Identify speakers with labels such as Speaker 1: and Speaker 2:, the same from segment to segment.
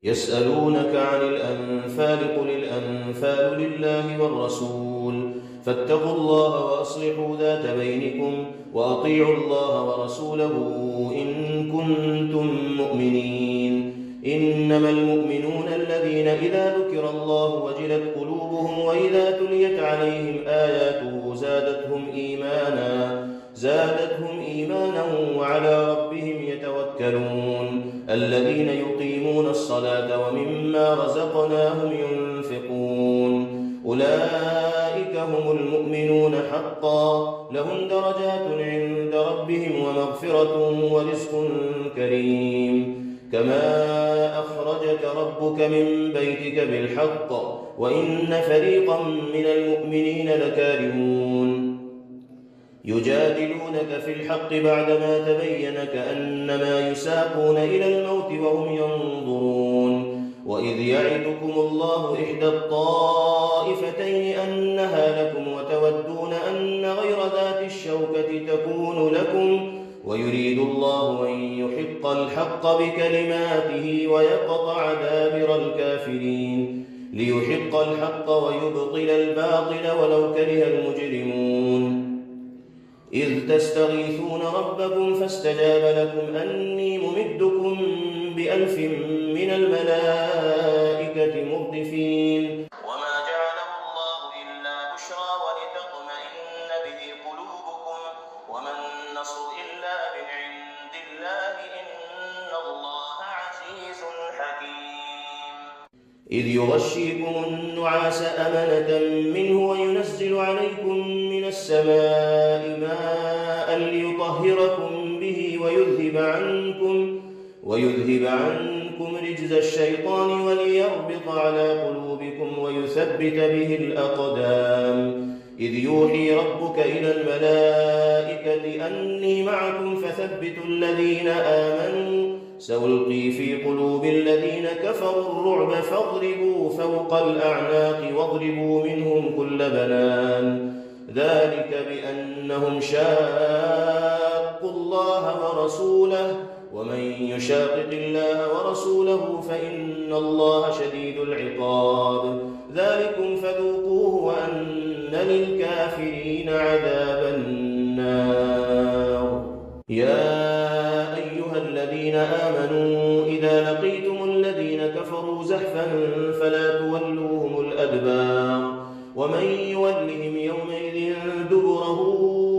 Speaker 1: يسألونك عن الأنفال قل الأنفال لله والرسول فاتقوا الله وأصلحوا ذات بينكم وأطيعوا الله ورسوله إن كنتم مؤمنين. إنما المؤمنون الذين إذا ذكر الله وجلت قلوبهم وإذا تليت عليهم آياته زادتهم إيمانا وعلى ربهم يتوكلون. الذين يقيمون الصلاة ومما رزقناهم ينفقون أولئك هم المؤمنون حقا لهم درجات عند ربهم ومغفرة ورزق كريم. كما أخرجك ربك من بيتك بالحق وإن فريقا من المؤمنين لكارهون يجادلونك في الحق بعدما تبين كأنما يساقون إلى الموت وهم ينظرون. وإذ يعدكم الله إحدى الطائفتين أنها لكم وتودون أن غير ذات الشوكة تكون لكم ويريد الله أن يحق الحق بكلماته ويقطع دابر الكافرين ليحق الحق ويبطل الباطل ولو كره المجرمون. إذ تستغيثون ربكم فاستجاب لكم أني ممدكم ب1000 من الملائكة مردفين. وما جعله الله إلا بشرى ولتطمئن به قلوبكم وما النصر إلا من عند الله إن الله عزيز حكيم. إذ يغشيكم النعاس أمنة منه وينزل عليكم من السماء ماء ليطهركم به ويذهب عنكم رجز الشيطان وليربط على قلوبكم ويثبت به الأقدام. إذ يوحي ربك إلى الملائكة أني معكم فثبتوا الذين آمنوا سألقي في قلوب الذين كفروا الرعب فاضربوا فوق الأعناق واضربوا منهم كل بنان. ذلك بأنهم شاقوا الله ورسوله ومن يشاقق الله ورسوله فإن الله شديد العقاب. ذلكم فذوقوه وأن للكافرين عذاب النار. يا أيها الذين آمنوا إذا لقيتم الذين كفروا زحفا فلا تولوهم الأدبار ومن يولهم يومئذ دبره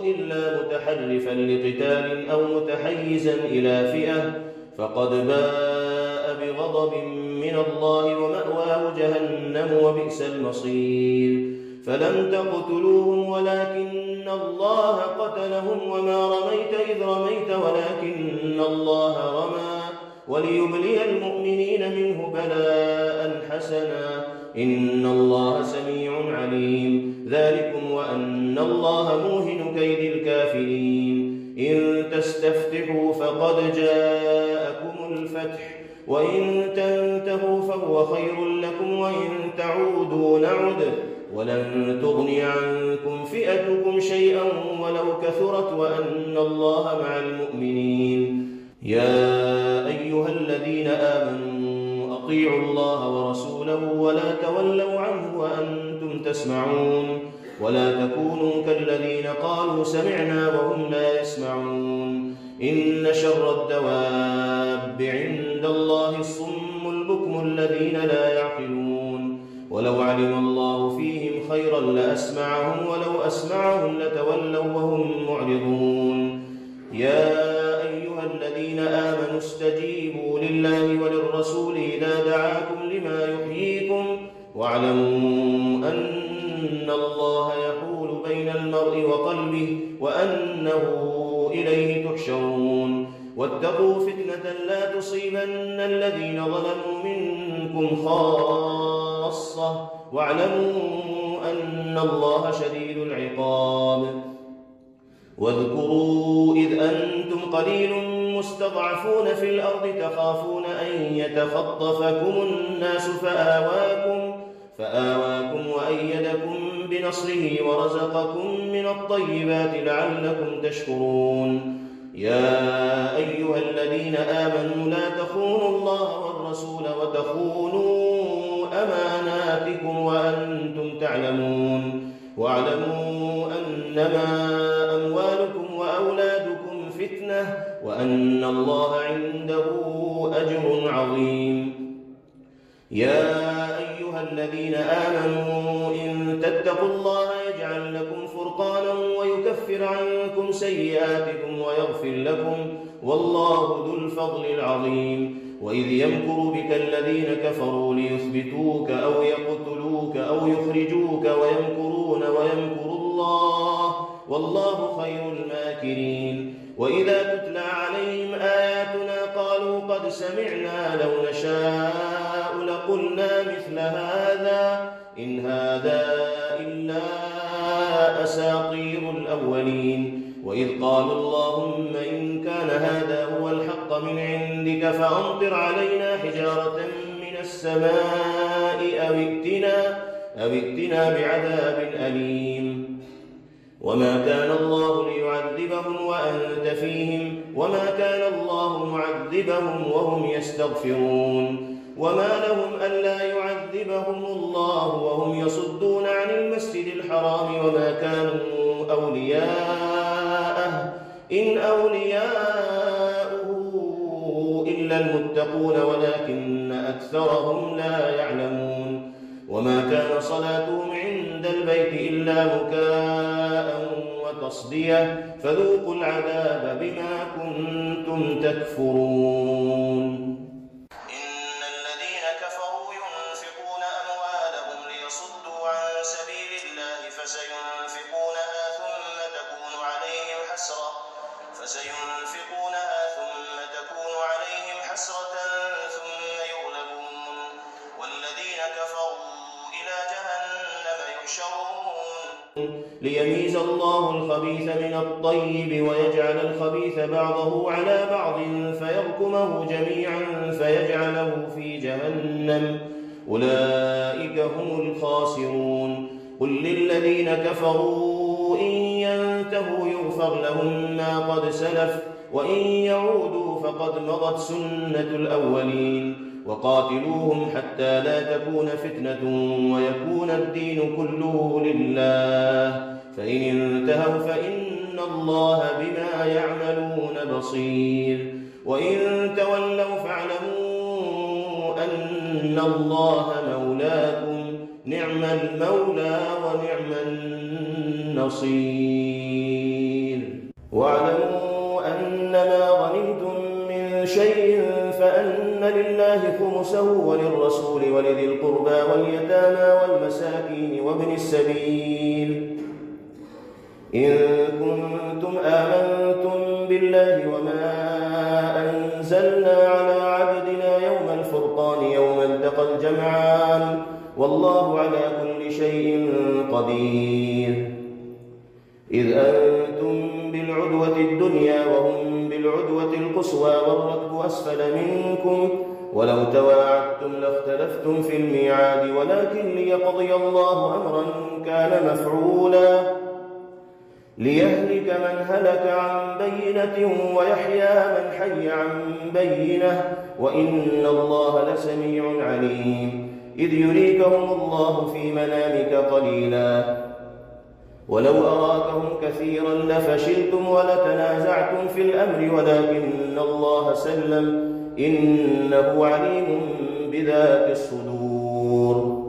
Speaker 1: إلا متحرفا لقتال أو متحيزا إلى فئة فقد باء بغضب من الله ومأواه جهنم وبئس المصير. فلم تقتلوهم ولكن الله قتلهم وما رميت إذ رميت ولكن الله رمى وليبلي المؤمنين منه بلاء حسنا إن الله سميع عليم. ذلكم وأن الله موهن كيد الكافرين. إن تستفتحوا فقد جاءكم الفتح وإن تنتهوا فهو خير لكم وإن تعودوا نعد ولن تغني عنكم فئتكم شيئا ولو كثرت وأن الله مع المؤمنين. يا أيها الذين آمنوا أطيعوا الله ورسوله ولا تولوا عنه وأنتم تسمعون ولا تكونوا كالذين قالوا سمعنا وهم لا يسمعون. إن شر الدواب عند الله الصم البكم الذين لا يعقلون. ولو علم الله فيهم خيرا لأسمعهم ولو أسمعهم لتولوا وهم معرضون. يا أيها الذين آمنوا استجيبوا لله وللرسول إذا دعاكم لما يحييكم واعلموا أن الله يحول بين المرء وقلبه وأنه إليه تحشرون. واتقوا فتنة لا تصيبن الذين ظلموا منكم خاصة واعلموا أن الله شديد العقاب. واذكروا إذ أنتم قليل مستضعفون في الأرض تخافون أن يتخطفكم الناس فآواكم وأيدكم بنصره ورزقكم من الطيبات لعلكم تشكرون. يا أيها الذين آمنوا لا تخونوا الله والرسول الرسول وتخونوا أماناتكم وأنتم تعلمون واعلموا أنما أموالكم وأولادكم فتنة وأن الله عنده أجر عظيم. يا أيها الذين آمنوا إن تتقوا الله يجعل لكم فرقانا ويكفر عنكم سيئاتكم ويغفر لكم والله ذو الفضل العظيم. وإذ يمكر بك الذين كفروا ليثبتوك أو يقتلوك أو يخرجوك ويمكرون ويمكر الله والله خير الماكرين. وإذا تتلى عليهم آياتنا قالوا قد سمعنا لو نشاء لقلنا مثل هذا إن هذا إلا أساطير الأولين. وإذ قالوا اللهم إن كان هذا هو الحق من عندك فأمطر علينا حجارة من السماء أو ائتنا بعذاب أليم. وما كان الله ليعذبهم وأنت فيهم وما كان الله معذبهم وهم يستغفرون. وما لهم ألا يعذبهم الله وهم يصدون عن المسجد الحرام وما كانوا أولياءه إن أولياؤه إلا المتقون ولكن أكثرهم لا يعلمون. وما كان صلاتهم عند البيت إلا مكاء وتصدية فذوقوا العذاب بما كنتم تكفرون. إن الذين كفروا ينفقون أموالهم ليصدوا عن سبيل الله فسينفقونها ثم تكون عليهم حسرة ثم يغلبون والذين كفروا إلى جهنم يحشرون ليميز الله الخبيث من الطيب ويجعل الخبيث بعضه على بعض فيركمه جميعا فيجعله في جهنم أولئك هم الخاسرون. قل للذين كفروا إن ينتهوا يغفر لهم ما قد سلف وإن يعودوا فقد مضت سنة الأولين. وقاتلوهم حتى لا تكون فتنة ويكون الدين كله لله فإن انتهوا فإن الله بما يعملون بصير. وإن تولوا فاعلموا أن الله مولاكم نعم المولى ونعم النصير. واعلموا أنما غنمتم من شيء فأن لله خمسه وللرسول ولذي القربى واليتامى والمساكين وابن السبيل إن كنتم آمنتم بالله وما أنزلنا على عبدنا يوم الفرقان يوم التقى الجمعان والله على كل شيء قدير. إذ أنتم بالعدوة الدنيا وهم بالعدوة القصوى والركب أسفل منكم ولو تواعدتم لاختلفتم في الميعاد ولكن ليقضي الله أمرا كان مفعولا ليهلك من هلك عن بينة ويحيى من حي عن بينة وإن الله لسميع عليم. إذ يريكهم الله في منامك قليلا ولو أراكهم كثيرا لفشلتم ولتنازعتم في الأمر ولكن الله سلم إنه عليم بذات الصدور.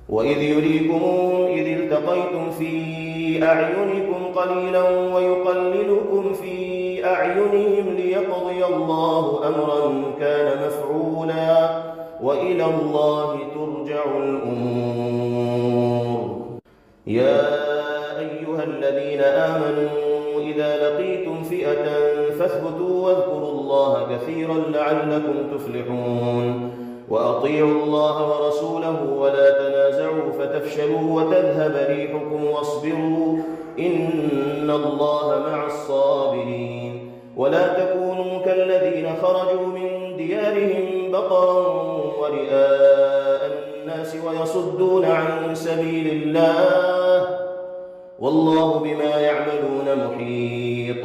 Speaker 1: وإذ يريكمهم إذ التقيتم في أعينكم قليلا ويقللكم في أعينهم ليقضي الله أمرا كان مفعولا وإلى الله ترجع الأمور. يا أيها الذين آمنوا إذا لقيتم فئة فاثبتوا واذكروا الله كثيرا لعلكم تفلحون. وأطيعوا الله ورسوله ولا تنازعوا فتفشلوا وتذهب ريحكم واصبروا إن الله مع الصابرين. ولا تكونوا كالذين خرجوا من ديارهم بطرا ورئاء الناس ويصدون عن سبيل الله والله بما يعملون محيط.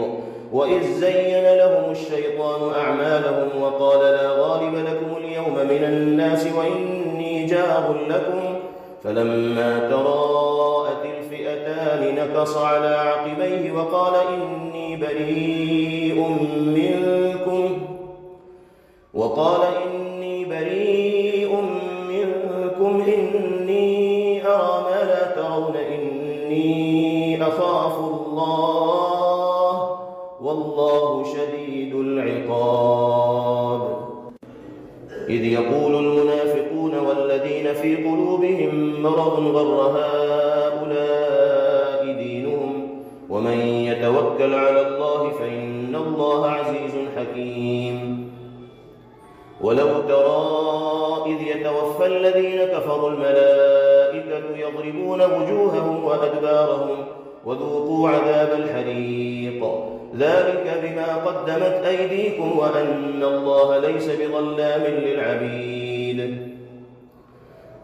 Speaker 1: وإذ زين لهم الشيطان أعمالهم وقال لا غالب لكم اليوم من الناس وإني جار لكم فلما تراءت الفئتان نكص على عقبيه وقال إني بريء منكم إني أرى ما لا ترون إني أخاف الله والله شديد العقاب. إذ يقول المنافقون والذين في قلوبهم مرض غر هؤلاء دينهم ومن يتوكل على الله فإن الله عزيز حكيم. ولو ترى إذ يتوفى الذين كفروا الملائكة يضربون وجوههم وأدبارهم وذوقوا عذاب الحريق ذلك بما قدمت أيديكم وأن الله ليس بظلام للعبيد.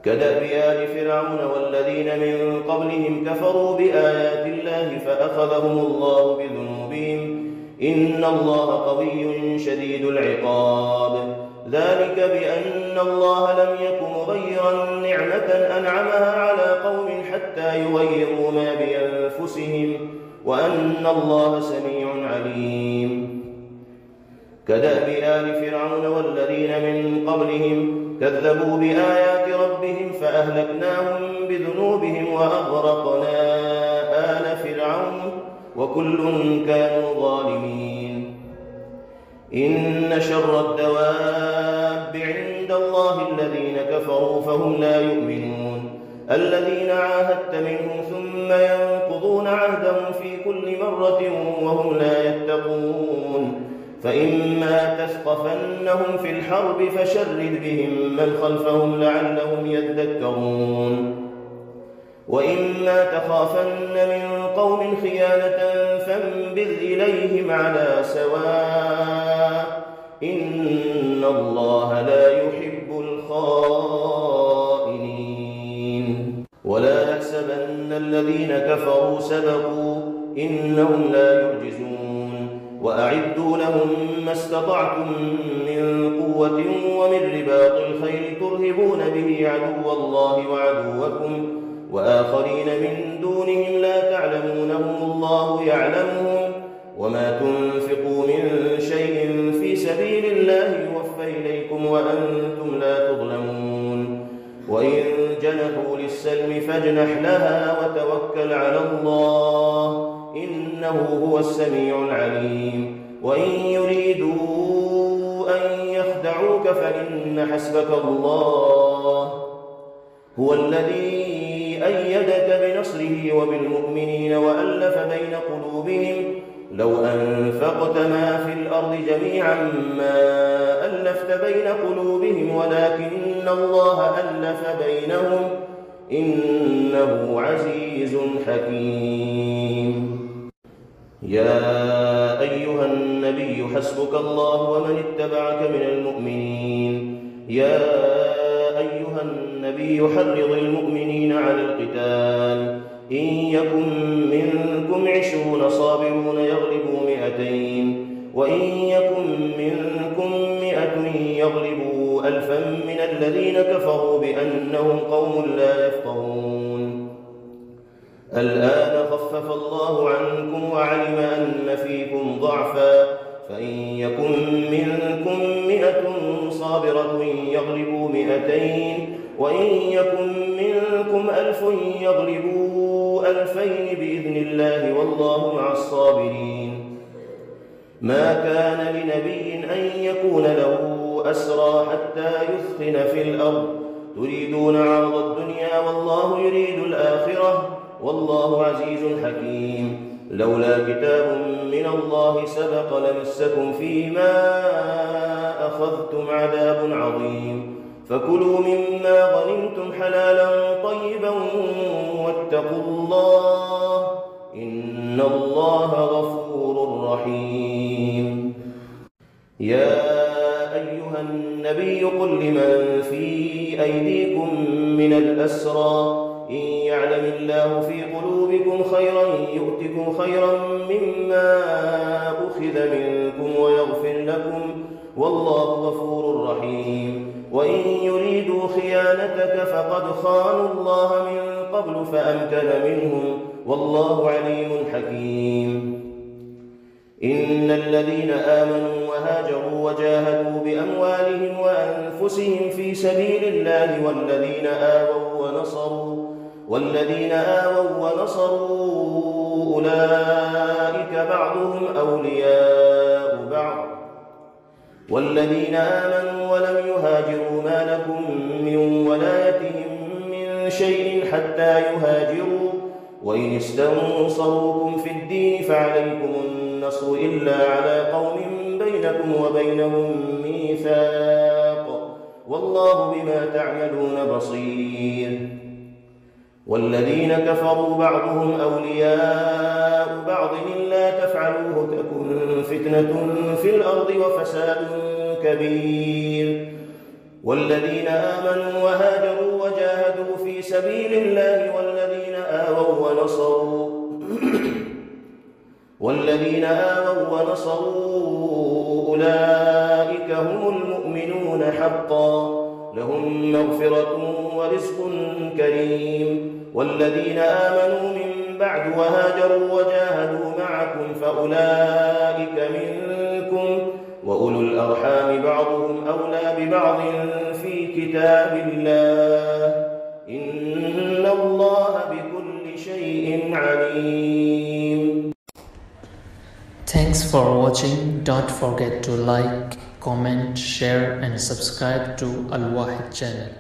Speaker 1: كدأب آل فرعون والذين من قبلهم كفروا بآيات الله فأخذهم الله بذنوبهم إن الله قوي شديد العقاب. ذلك بأن الله لم يك مغيرا نعمة أنعمها على قوم حتى يغيروا ما بأنفسهم وأن الله سميع عليم. كدأب آل فرعون والذين من قبلهم كذبوا بآيات ربهم فأهلكناهم بذنوبهم وأغرقنا آل فرعون وكل كانوا ظالمين. إن شر الدواب عند الله الذين كفروا فهم لا يؤمنون الذين عاهدت منهم ثم ينقضون عهدهم في كل مرة وهم لا يتقون. فإما تثقفنهم في الحرب فشرد بهم من خلفهم لعلهم يذكرون وإما تخافن من قوم خيانة فانبذ إليهم على سواء إن الله لا يحب الخائنين. ولا يحسبن الذين كفروا سبقوا إنهم لا يعجزون وأعدوا لهم ما استطعتم من قوة ومن رباط الخيل ترهبون به عدو الله وعدوكم وآخرين من دونهم لا تعلمونهم الله يعلمهم وما تنفقوا من شيء في سبيل الله يوفى إليكم وأنتم لا تظلمون. وإن جنحوا للسلم فاجنح لها وتوكل على الله إنه هو السميع العليم. وإن يريدوا أن يخدعوك فإن حسبك الله هو الذي أيدك بنصره وبالمؤمنين وألف بين قلوبهم لو أنفقت ما في الأرض جميعا ما ألفت بين قلوبهم ولكن الله ألف بينهم إنه عزيز حكيم. يا أيها النبي حسبك الله ومن اتبعك من المؤمنين. يا أيها النبي حرض المؤمنين على القتال إن يكن منكم 20 صابرون يغلبوا 200 وإن يكن منكم 100 يغلبوا 1000 من الذين كفروا بأنهم قوم لا يفقهون. الآن خفف الله عنكم وعلم أن فيكم ضعفا فإن يكن منكم 100 صابرة يغلبوا 200 وإن يكن منكم 1000 يغلبوا 2000 بإذن الله والله مع الصابرين. ما كان لنبي أن يكون له أسرى حتى يثخن في الأرض تريدون عرض الدنيا والله يريد الآخرة والله عزيز حكيم. لولا كتاب من الله سبق لمسكم فيما أخذتم عذاب عظيم فكلوا مما غنمتم حلالا طيبا واتقوا الله إن الله غفور رحيم. يا أيها النبي قل لمن في أيديكم من الأسرى إن يعلم الله في قلوبكم خيرا يؤتكم خيرا مما أخذ منكم ويغفر لكم والله غفور رحيم وإن يريدوا خيانتك فقد خانوا الله من قبل فأمكن منهم والله عليم حكيم إن الذين آمنوا وهاجروا وجاهدوا بأموالهم وأنفسهم في سبيل الله والذين آووا ونصروا أولئك بعضهم أولياء بعض والذين آمنوا ولم يهاجروا ما لكم من ولايتهم من شيء حتى يهاجروا وإن استنصروكم في الدين فعليكم النصر إلا على قوم بينكم وبينهم ميثاق والله بما تعملون بصير والذين كفروا بعضهم أولياء بعض إلا تفعلوه تكن فتنة في الأرض وفساد كبير والذين آمنوا وهاجروا وجاهدوا في سبيل الله والذين آووا ونصروا أولئك هم المؤمنون حقا لهم مغفرة ورزق كريم والذين آمنوا من بعد وهاجروا وجاهدوا معكم فأولئك منكم وأولو الأرحام بعضهم أولى ببعض في كتاب الله إن الله بكل شيء عليم.
Speaker 2: Thanks for watching. Don't forget to like, comment, share and subscribe to Al Wahid channel.